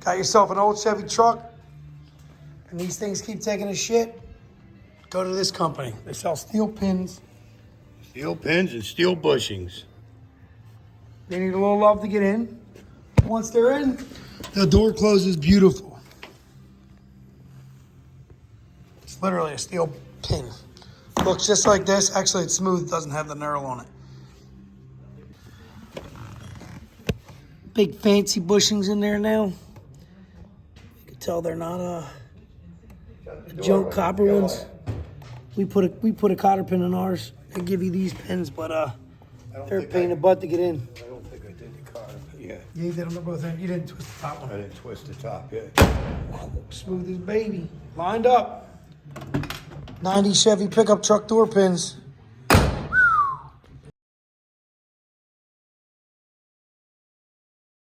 Got yourself an old Chevy truck, and these things keep taking a shit? Go to this company. They sell steel pins. Steel pins and steel bushings. They need a little love to get in. Once they're in, the door closes beautiful. It's literally a steel pin. Looks just like this. Actually, it's smooth. It doesn't have the knurl on it. Big fancy bushings in there now. You can tell they're not the junk copper ones. We put a cotter pin in ours. They give you these pins, but they're a pain in the butt to get in. I don't think I did the cotter. Yeah. Yeah, you did them both in. You didn't twist the top I one. didn't twist the top yet. Smooth as baby. Lined up. 90 Chevy pickup truck door pins.